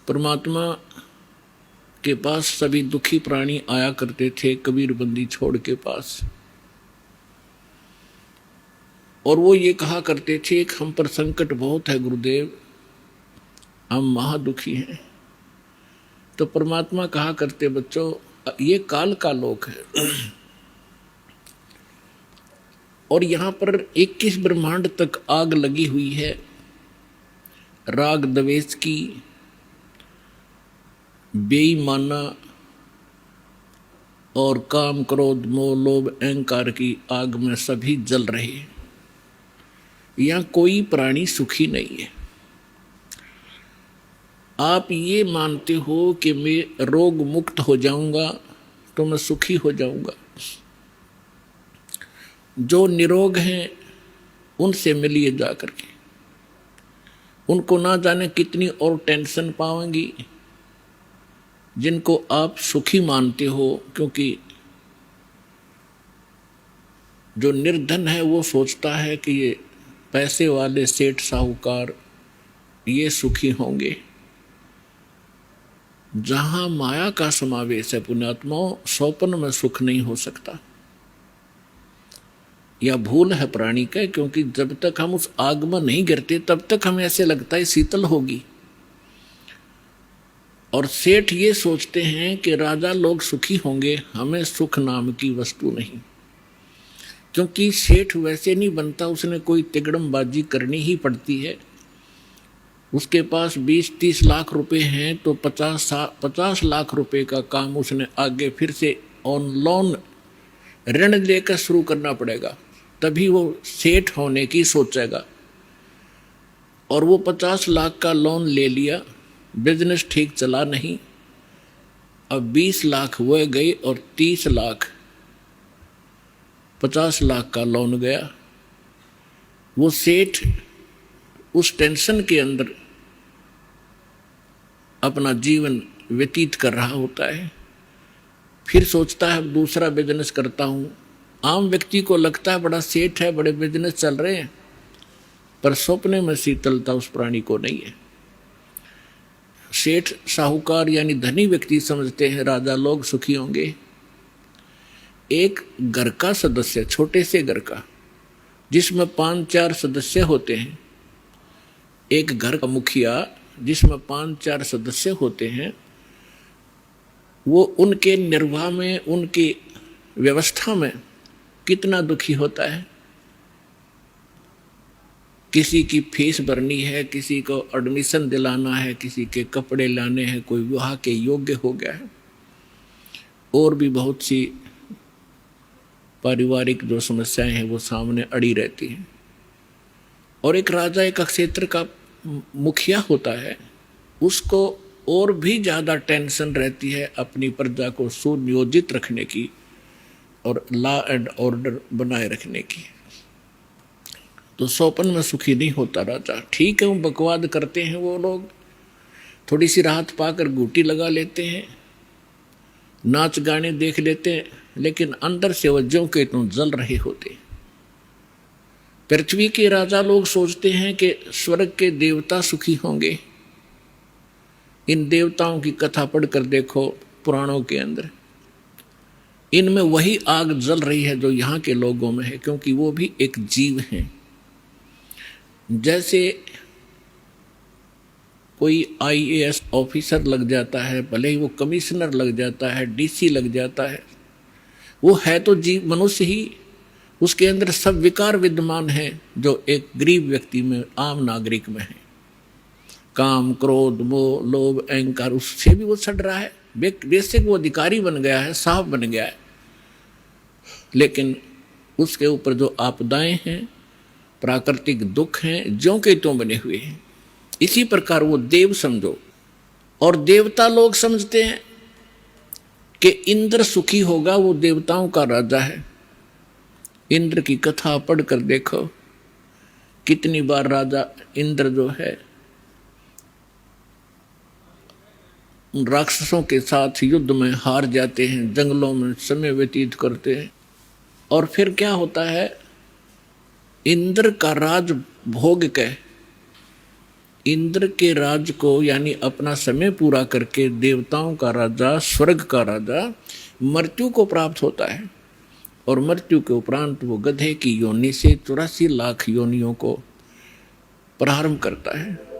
परमात्मा के पास सभी दुखी प्राणी आया करते थे कबीर बंदी छोड़ के पास, और वो ये कहा करते थे कि हम पर संकट बहुत है गुरुदेव, हम महादुखी हैं। तो परमात्मा कहा करते बच्चों ये काल का लोक है और यहाँ पर 21 ब्रह्मांड तक आग लगी हुई है राग द्वेष की, बेईमाना और काम क्रोध मोह लोभ अहंकार की आग में सभी जल रहे हैं। यहाँ कोई प्राणी सुखी नहीं है। आप ये मानते हो कि मैं रोग मुक्त हो जाऊंगा तो मैं सुखी हो जाऊंगा। जो निरोग हैं उनसे मिलिए जा करके, उनको ना जाने कितनी और टेंशन पाएंगी जिनको आप सुखी मानते हो, क्योंकि जो निर्धन है वो सोचता है कि ये पैसे वाले सेठ साहूकार ये सुखी होंगे। जहां माया का समावेश है पुण्यात्माओं, स्वप्न में सुख नहीं हो सकता। यह भूल है प्राणी का, क्योंकि जब तक हम उस आग में नहीं गिरते तब तक हमें ऐसे लगता है शीतल होगी। और सेठ ये सोचते हैं कि राजा लोग सुखी होंगे, हमें सुख नाम की वस्तु नहीं। क्योंकि सेठ वैसे नहीं बनता, उसने कोई तिगड़मबाजी करनी ही पड़ती है। उसके पास 20-30 लाख रुपए हैं तो 50 लाख रुपए का काम उसने आगे फिर से ऑन लोन ऋण लेकर शुरू करना पड़ेगा, तभी वो सेठ होने की सोचेगा। और वो 50 लाख का लोन ले लिया, बिजनेस ठीक चला नहीं, अब 20 लाख वो गए और 30 लाख 50 लाख का लोन गया। वो सेठ उस टेंशन के अंदर अपना जीवन व्यतीत कर रहा होता है। फिर सोचता है दूसरा बिजनेस करता हूं। आम व्यक्ति को लगता है बड़ा सेठ है, बड़े बिजनेस चल रहे हैं, पर सपने में शीतलता उस प्राणी को नहीं है। सेठ साहूकार यानी धनी व्यक्ति समझते हैं राजा लोग सुखी होंगे। एक घर का सदस्य, छोटे से घर का जिसमें 5-4 सदस्य होते हैं, एक घर का मुखिया जिसमें 5-4 सदस्य होते हैं, वो उनके निर्वाह में, उनकी व्यवस्था में कितना दुखी होता है। किसी की फीस भरनी है, किसी को एडमिशन दिलाना है, किसी के कपड़े लाने हैं, कोई विवाह के योग्य हो गया है, और भी बहुत सी पारिवारिक जो समस्याएं हैं वो सामने अड़ी रहती हैं। और एक राजा एक क्षेत्र का मुखिया होता है, उसको और भी ज़्यादा टेंशन रहती है अपनी प्रजा को सुनियोजित रखने की और लॉ एंड ऑर्डर बनाए रखने की। तो स्वप्न में सुखी नहीं होता राजा। ठीक है, वो बकवाद करते हैं, वो लोग थोड़ी सी राहत पाकर घूटी लगा लेते हैं, नाच गाने देख लेते हैं, लेकिन अंदर से वो ज्यों के त्यों जल रहे होते हैं। पृथ्वी के राजा लोग सोचते हैं कि स्वर्ग के देवता सुखी होंगे। इन देवताओं की कथा पढ़कर देखो पुराणों के अंदर, इनमें वही आग जल रही है जो यहाँ के लोगों में है, क्योंकि वो भी एक जीव हैं। जैसे कोई IAS ऑफिसर लग जाता है, भले ही वो कमिश्नर लग जाता है, DC लग जाता है, वो है तो जीव, मनुष्य ही, उसके अंदर सब विकार विद्यमान हैं जो एक गरीब व्यक्ति में, आम नागरिक में है। काम क्रोध मोह लोभ अहंकार, उससे भी वो सड़ रहा है। बेशक वो अधिकारी बन गया है, साहब बन गया है, लेकिन उसके ऊपर जो आपदाएं हैं, प्राकृतिक दुख हैं, ज्यों के त्यों बने हुए हैं। इसी प्रकार वो देव समझो। और देवता लोग समझते हैं कि इंद्र सुखी होगा, वो देवताओं का राजा है। इंद्र की कथा पढ़कर देखो, कितनी बार राजा इंद्र जो है राक्षसों के साथ युद्ध में हार जाते हैं, जंगलों में समय व्यतीत करते हैं। और फिर क्या होता है, इंद्र का राज भोग के इंद्र के राज को यानी अपना समय पूरा करके देवताओं का राजा, स्वर्ग का राजा मृत्यु को प्राप्त होता है और मृत्यु के उपरांत वो गधे की योनि से 84 लाख योनियों को प्रारंभ करता है।